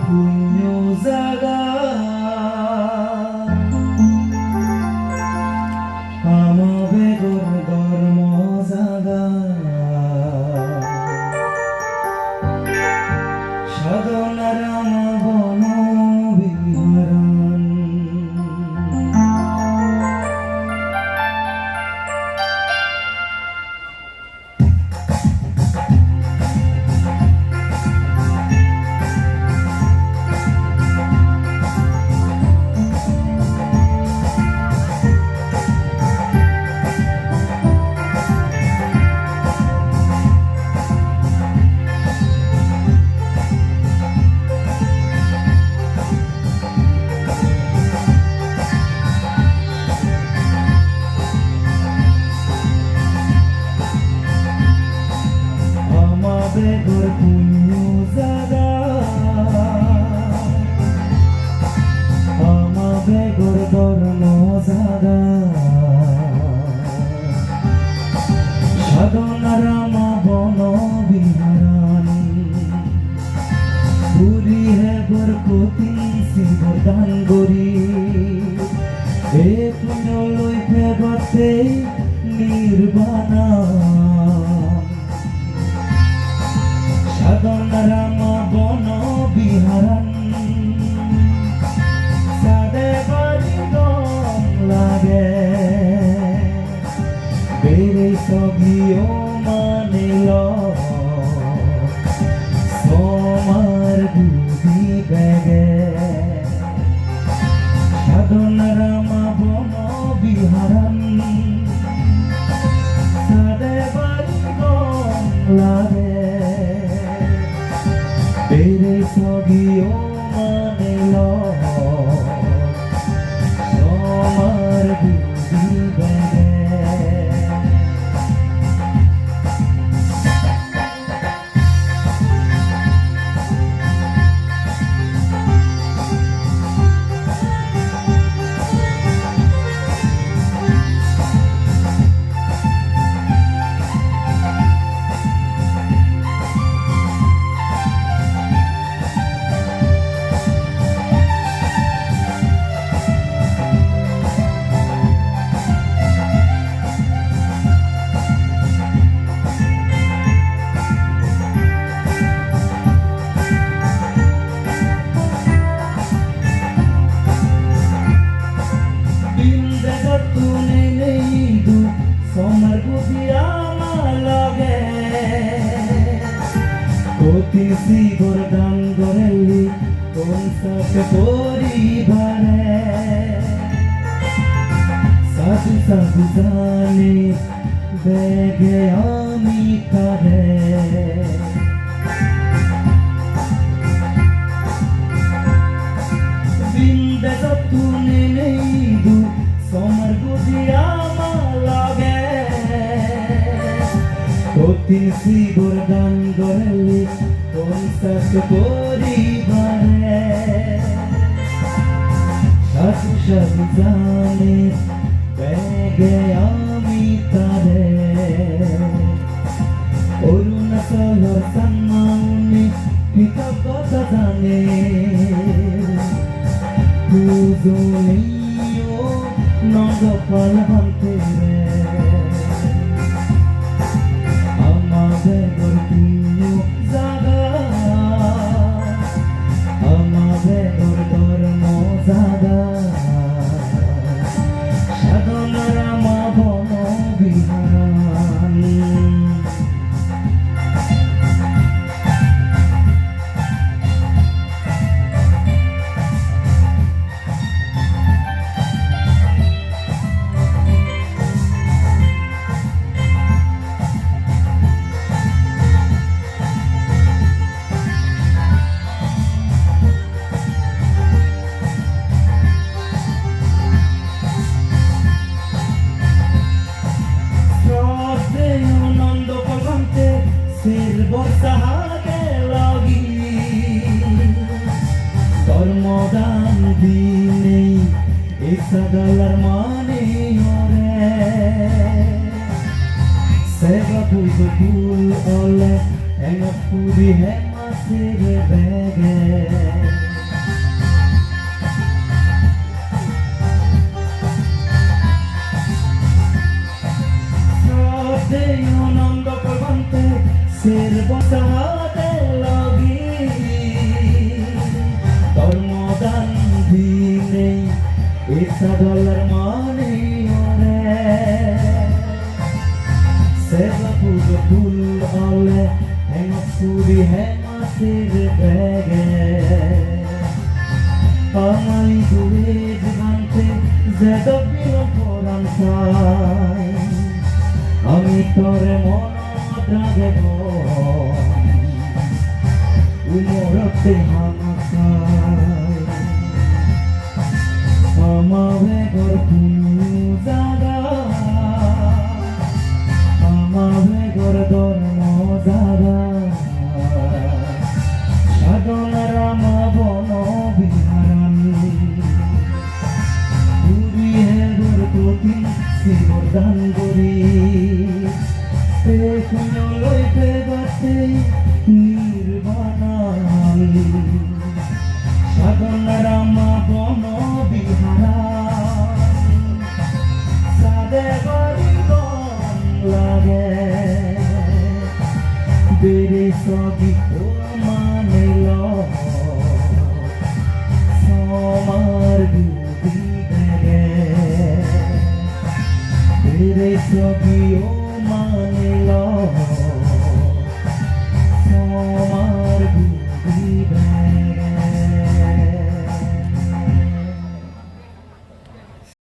পুণ্য জাগা আমাবেগর ধর্ম জাগা সাধনার বন বিহারণ বেগর পুণ্য জাগা বেগর ধর্ম জাগা সাধনার বন বিহারণ পুরী হেবর কতি শিবর দান করি এ পুণ্য লই ফেবতে নির্বাণা সাধনার বন বিহারণ সাদে বাড়ি দম লাগে বেড়ে সগিও মানিল সোমার বুদ্ধি বেগে সাধনার বন বিহারণ সাদে বাড়ি দম লাগে বেড়ে সগিও মানিল সোমার বুদ্ধি বেগে সোমার বুদ্ধি আমার লগে অতি শিবর দান করেলি কোন সাথে পরিবারে সাধু সাধু জানে বেগে আমি তারে বিন্দে তুনে নেই দু সোমার বুদ্ধি আমার লগে অতি শিবর দান করেলি কোন সাথে পরিবারে সাধু সাধু জানে বেগে আমি তারে অরুণাচলের সম্মানে কৃতজ্ঞতা জানে পূজনীয় নগপাল ভান্তে বেগর পুণ্য জাগা বেগর ধর্ম জাগা সাধনার বন বিহারণ বর্ষাকে লাগি ধর্মদান দিনে ইসাগালার মানে ওরে সেবা পুজো ফুল ওলে এঙ্গা পুরি হেমা মাছের ব্যাগে আনন্দ করবান্তে সের বসাতে লাগি ধর্মদান দিনে এসা ডলার মানে ওরে সেবা পুজো ফুল অলে হেন সুরি হেমাসের ব্যাগে আমাই দূরে জীবনতে যে দবিল পরাণ চাই আমি তোরে মনত রাগে উমরতে হামাকাই আমাবে গর কুনু জাগা আমাবে গর ধর্ম জাগা সাধন রাম বন বিহারান পুরী হে গর তোতি শিবর দান করি লইতে বাতে নির্বাণাল সাধন রাম বন বিহারা সাদে লাগে বেড়ে সবই ও মানিল সমার দুদি দেগে বেড়ে সবই ও মানিল